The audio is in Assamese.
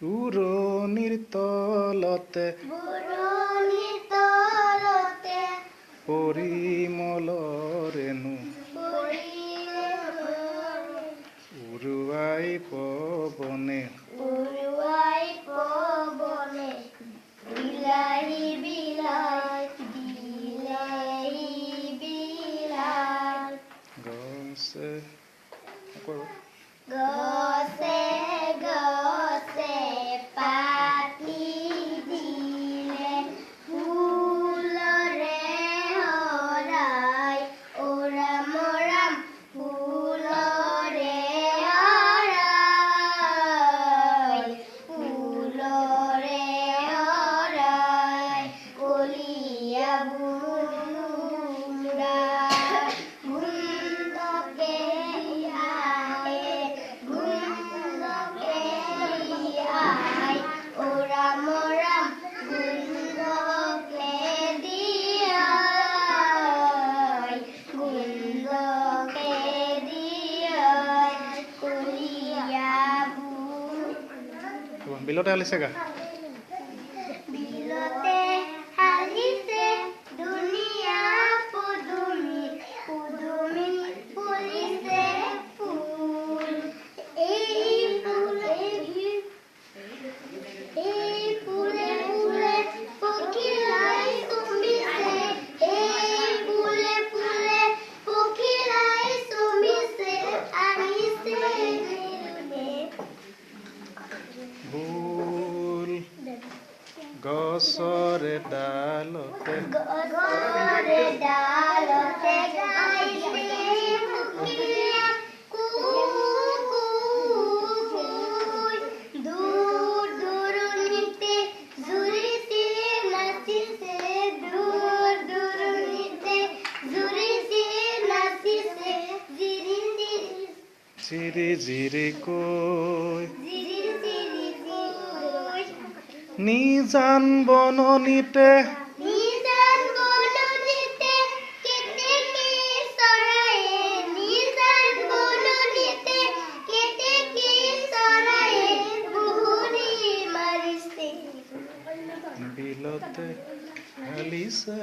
উৰণিৰ তলতে পৰিমলৰেণু উৰুৱাই পৱনে গছে পাতি দিলে ফুলৰে হৰাই ৰাম ৰাম ফুলৰে হৰাই কলিয়া বুঢ়া বিলতে হালিছে গা দুনিয়া পুদুমি ফুলিছে ফুল এই ফুলে পখিলাই চুমিছে পখিলাই চুমিছে আহিছে ভুল গছৰে ডালতে দূৰণিতে জুৰিছে নাচিছে জিৰি জিৰি কৈ নিজান বননিতে বিলতে হালিছে